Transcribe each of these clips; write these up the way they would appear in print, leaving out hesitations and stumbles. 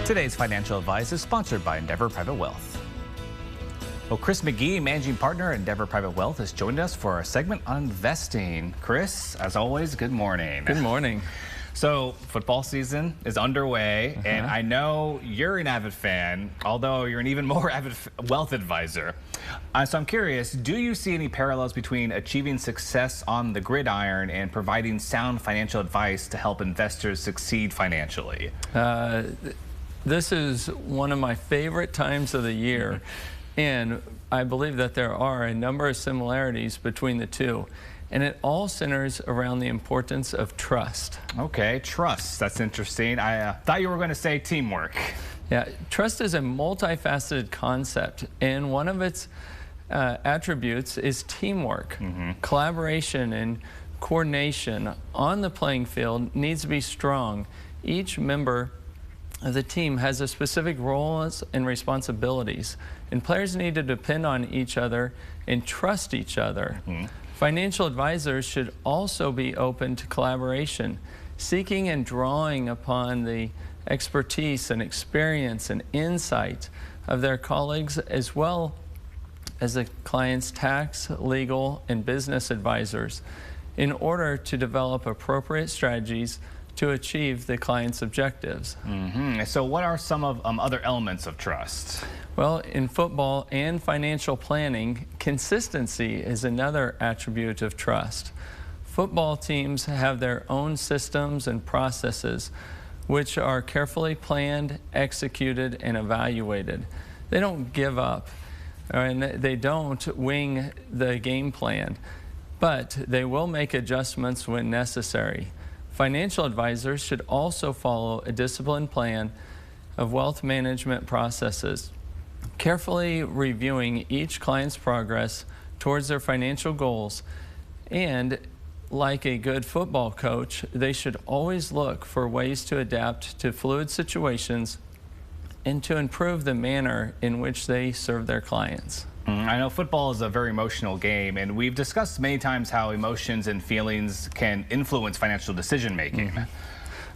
Today's financial advice is sponsored by Endeavor Private Wealth. Well, Chris McGee, managing partner at Endeavor Private Wealth, has joined us for our segment on investing. Chris, as always, good morning. Good morning. So, football season is underway, and I know you're an avid fan, although you're an even more avid wealth advisor. So I'm curious, do you see any parallels between achieving success on the gridiron and providing sound financial advice to help investors succeed financially? This is one of my favorite times of the year, and I believe that there are a number of similarities between the two. And it all centers around the importance of trust. Okay, trust. That's interesting. I thought you were going to say teamwork. Yeah, trust is a multifaceted concept, and one of its attributes is teamwork. Collaboration and coordination on the playing field needs to be strong. Each member of the team has a specific roles and responsibilities, and players need to depend on each other and trust each other. Financial advisors should also be open to collaboration, seeking and drawing upon the expertise and experience and insight of their colleagues, as well as the client's tax, legal, and business advisors, in order to develop appropriate strategies to achieve the client's objectives. So what are some of other elements of trust? Well, in football and financial planning, consistency is another attribute of trust. Football teams have their own systems and processes which are carefully planned, executed, and evaluated. They don't give up, and they don't wing the game plan, but they will make adjustments when necessary. Financial advisors should also follow a disciplined plan of wealth management processes, carefully reviewing each client's progress towards their financial goals. And like a good football coach, they should always look for ways to adapt to fluid situations and to improve the manner in which they serve their clients. I know football is a very emotional game, and we've discussed many times how emotions and feelings can influence financial decision making.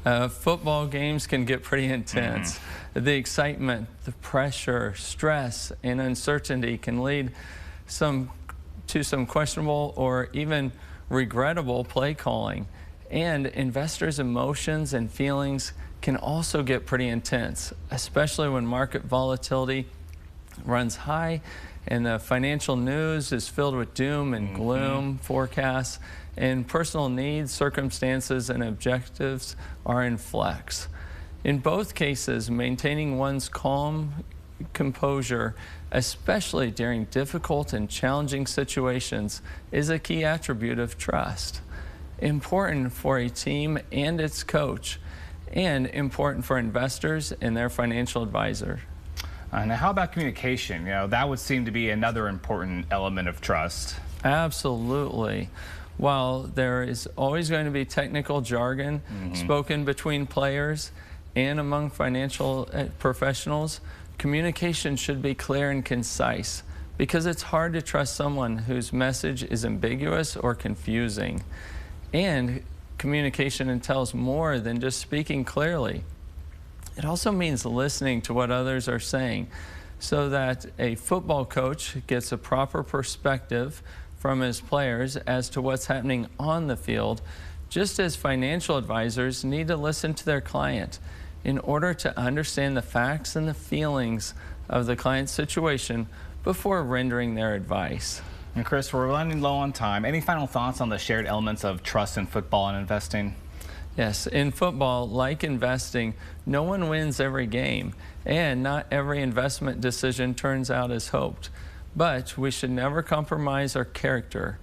Football games can get pretty intense. The excitement, the pressure, stress, and uncertainty can lead to some questionable or even regrettable play calling. And investors' emotions and feelings can also get pretty intense, especially when market volatility runs high and the financial news is filled with doom and gloom forecasts, and personal needs, circumstances, and objectives are in flux. In both cases, maintaining one's calm composure, especially during difficult and challenging situations, is a key attribute of trust. Important for a team and its coach, and important for investors and their financial advisor. Now, how about communication? You know, that would seem to be another important element of trust. Absolutely. While there is always going to be technical jargon spoken between players and among financial professionals, communication should be clear and concise, because it's hard to trust someone whose message is ambiguous or confusing. And communication entails more than just speaking clearly. It also means listening to what others are saying, so that a football coach gets a proper perspective from his players as to what's happening on the field, just as financial advisors need to listen to their client in order to understand the facts and the feelings of the client's situation before rendering their advice. And Chris, we're running low on time. Any final thoughts on the shared elements of trust in football and investing? Yes, in football, like investing, no one wins every game, and not every investment decision turns out as hoped. But we should never compromise our character.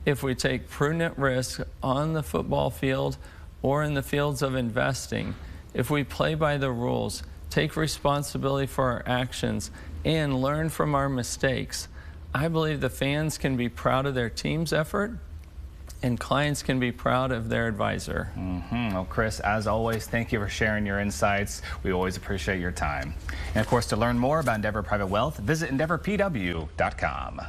If we take prudent risks on the football field or in the fields of investing, if we play by the rules, take responsibility for our actions, and learn from our mistakes, I believe the fans can be proud of their team's effort, and clients can be proud of their advisor. Well, Chris, as always, thank you for sharing your insights. We always appreciate your time. And of course, to learn more about Endeavor Private Wealth, visit endeavorpw.com.